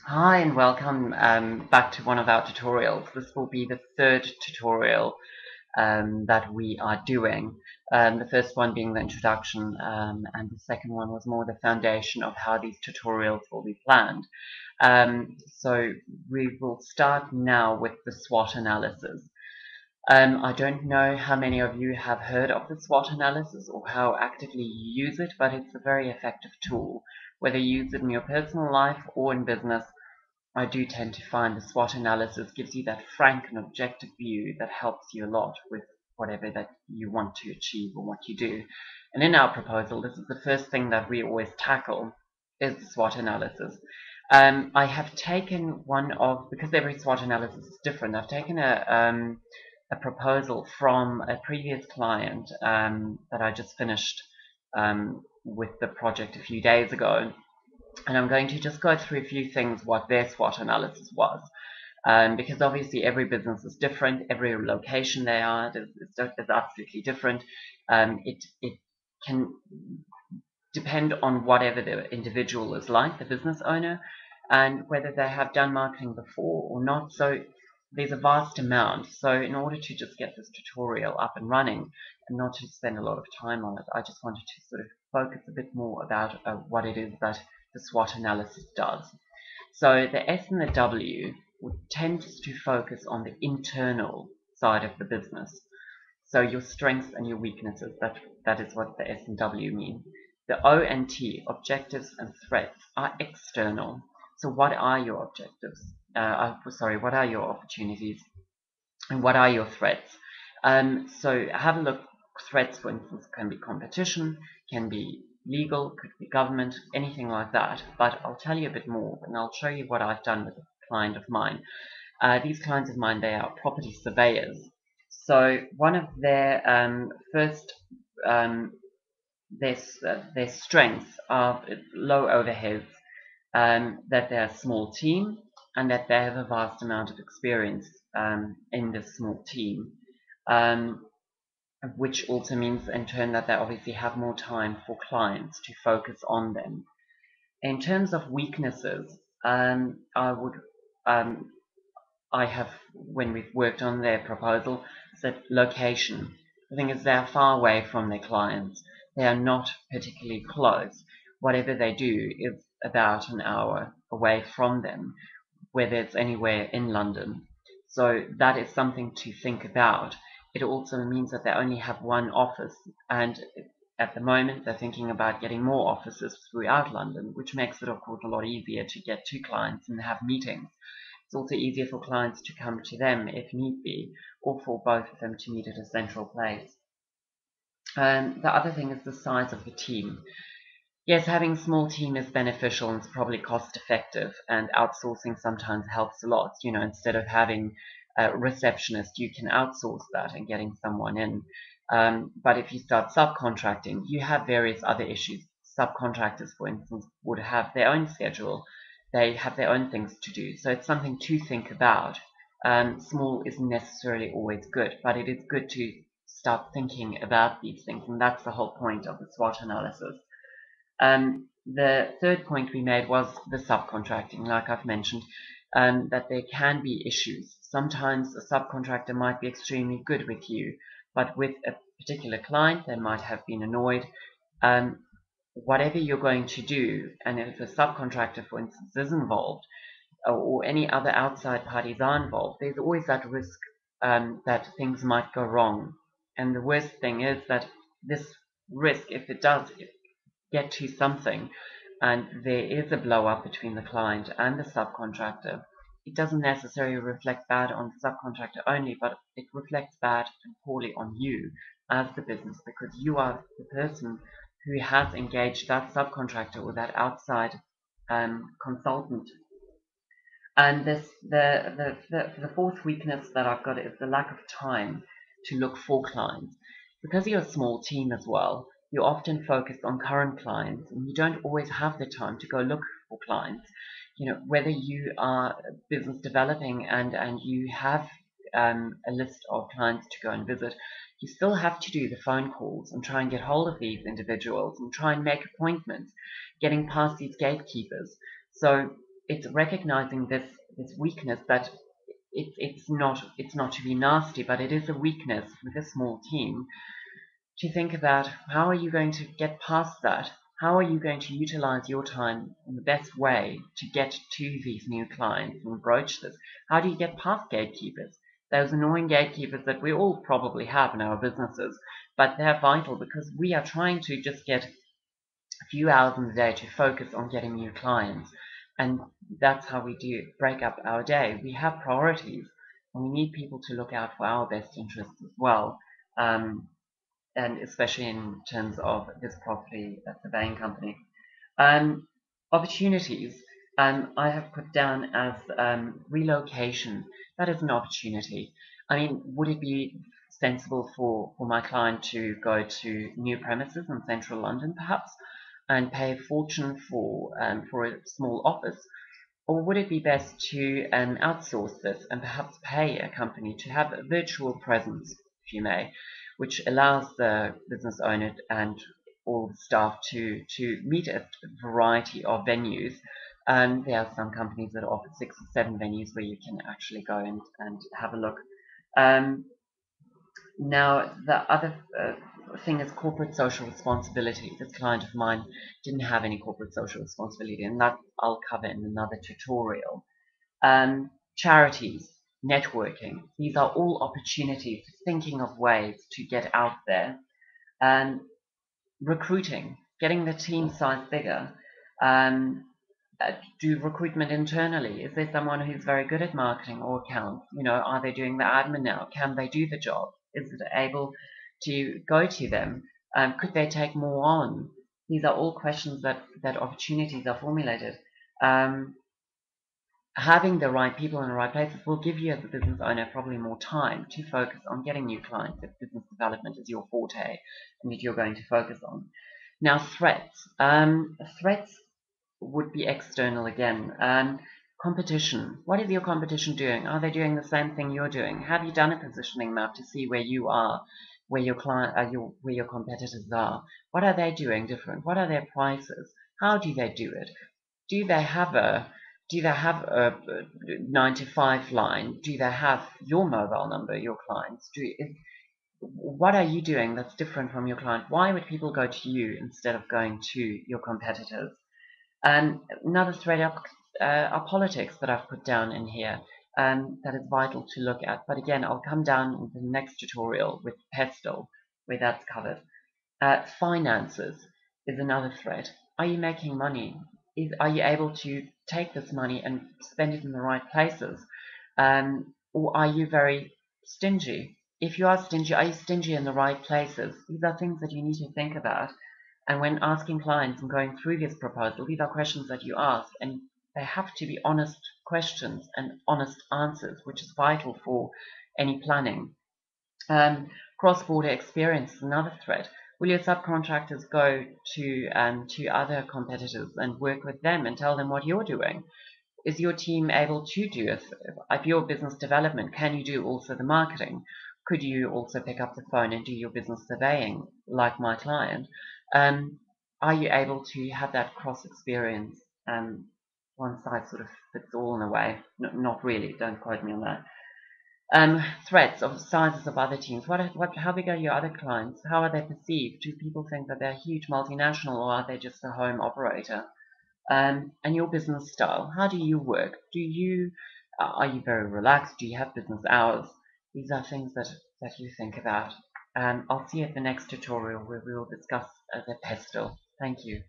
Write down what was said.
Hi and welcome back to one of our tutorials. This will be the third tutorial that we are doing. The first one being the introduction, and the second one was more the foundation of how these tutorials will be planned. So we will start now with the SWOT analysis. I don't know how many of you have heard of the SWOT analysis or how actively you use it, but it's a very effective tool. Whether you use it in your personal life or in business, I do tend to find the SWOT analysis gives you that frank and objective view that helps you a lot with whatever that you want to achieve or what you do. And in our proposal, this is the first thing that we always tackle, is the SWOT analysis. I have taken because every SWOT analysis is different, I've taken a proposal from a previous client that I just finished with the project a few days ago. And I'm going to just go through a few things what their SWOT analysis was. Because obviously every business is different, every location they are is absolutely different. It can depend on whatever the individual is like, the business owner, and whether they have done marketing before or not. So there's a vast amount. So in order to just get this tutorial up and running and not to spend a lot of time on it, I just wanted to sort of focus a bit more about what it is that the SWOT analysis does. So the S and the W tends to focus on the internal side of the business. So your strengths and your weaknesses, that is what the S and W mean. The O and T, objectives and threats, are external. So what are your objectives? What are your opportunities? And what are your threats? So have a look. Threats, for instance, can be competition, can be legal, could be government, anything like that. But I'll tell you a bit more, and I'll show you what I've done with a client of mine. These clients of mine, they are property surveyors. So one of their first their strengths are low overheads, that they're a small team, and that they have a vast amount of experience in this small team, which also means in turn that they obviously have more time for clients to focus on them. In terms of weaknesses, I have, when we've worked on their proposal, said location. The thing is, they're far away from their clients. They are not particularly close. Whatever they do is about an hour away from them, whether it's anywhere in London. So that is something to think about. It also means that they only have one office, and at the moment they're thinking about getting more offices throughout London, which makes it, of course, a lot easier to get to clients and have meetings. It's also easier for clients to come to them if need be, or for both of them to meet at a central place. The other thing is the size of the team. Yes, having a small team is beneficial and it's probably cost effective, and outsourcing sometimes helps a lot. Instead of having a receptionist, you can outsource that and getting someone in. But if you start subcontracting, you have various other issues. Subcontractors, for instance, would have their own schedule. They have their own things to do. So it's something to think about. Small isn't necessarily always good, but it is good to start thinking about these things, and that's the whole point of the SWOT analysis. The third point we made was the subcontracting, like I've mentioned, that there can be issues. Sometimes a subcontractor might be extremely good with you, but with a particular client, they might have been annoyed. Whatever you're going to do, and if a subcontractor, for instance, is involved, or any other outside parties are involved, there's always that risk that things might go wrong. And the worst thing is that this risk, if it does get to something, and there is a blow up between the client and the subcontractor, it doesn't necessarily reflect bad on the subcontractor only, but it reflects bad and poorly on you as the business, because you are the person who has engaged that subcontractor or that outside consultant. And the fourth weakness that I've got is the lack of time to look for clients. Because you're a small team as well, you're often focused on current clients, and you don't always have the time to go look for clients. Whether you are business developing and you have a list of clients to go and visit, you still have to do the phone calls and try and get hold of these individuals and try and make appointments, getting past these gatekeepers. So it's recognizing this weakness that it's not to be nasty, but it is a weakness with a small team to think about how are you going to get past that? How are you going to utilize your time in the best way to get to these new clients and broach this? How do you get past gatekeepers? Those annoying gatekeepers that we all probably have in our businesses, but they're vital because we are trying to just get a few hours in the day to focus on getting new clients. And that's how we do break up our day. We have priorities and we need people to look out for our best interests as well. And especially in terms of this property surveying company. Um, Opportunities, I have put down as relocation. That is an opportunity. I mean, would it be sensible for my client to go to new premises in central London, perhaps, and pay a fortune for a small office? Or would it be best to outsource this and perhaps pay a company to have a virtual presence, if you may, which allows the business owner and all the staff to meet at a variety of venues? And there are some companies that offer 6 or 7 venues where you can actually go and have a look. Um, Now, the other thing is corporate social responsibility. This client of mine didn't have any corporate social responsibility, and that I'll cover in another tutorial. Charities, networking, these are all opportunities, thinking of ways to get out there. And recruiting, getting the team size bigger. Um, do recruitment internally. Is there someone who's very good at marketing or accounts? Are they doing the admin now? Can they do the job? Is it able to go to them? Could they take more on? These are all questions that opportunities are formulated. Having the right people in the right places will give you as a business owner probably more time to focus on getting new clients if business development is your forte and that you're going to focus on. Now, threats. Threats would be external again. Competition. What is your competition doing? Are they doing the same thing you're doing? Have you done a positioning map to see where you are, where your where your competitors are? What are they doing different? What are their prices? How do they do it? Do they have a 9 to 5 line? Do they have your mobile number, your clients? What are you doing that's different from your client? Why would people go to you instead of going to your competitors? And another thread are politics that I've put down in here that is vital to look at. But again, I'll come down in the next tutorial with Pestle, where that's covered. Finances is another thread. Are you making money? Are you able to take this money and spend it in the right places? Or are you very stingy? If you are stingy, are you stingy in the right places? These are things that you need to think about. And when asking clients and going through this proposal, these are questions that you ask, and they have to be honest questions and honest answers, which is vital for any planning. Cross-border experience is another threat. Will your subcontractors go to other competitors and work with them and tell them what you're doing? Is your team able to do it? If your business development, can you do also the marketing? Could you also pick up the phone and do your business surveying, like my client? Are you able to have that cross experience? One size sort of fits all in a way. Not really. Don't quote me on that. Threats of sizes of other teams. How big are your other clients? How are they perceived? Do people think that they're a huge multinational, or are they just a home operator? And your business style. How do you work? Are you very relaxed? Do you have business hours? These are things that you think about. I'll see you at the next tutorial where we will discuss the pestle. Thank you.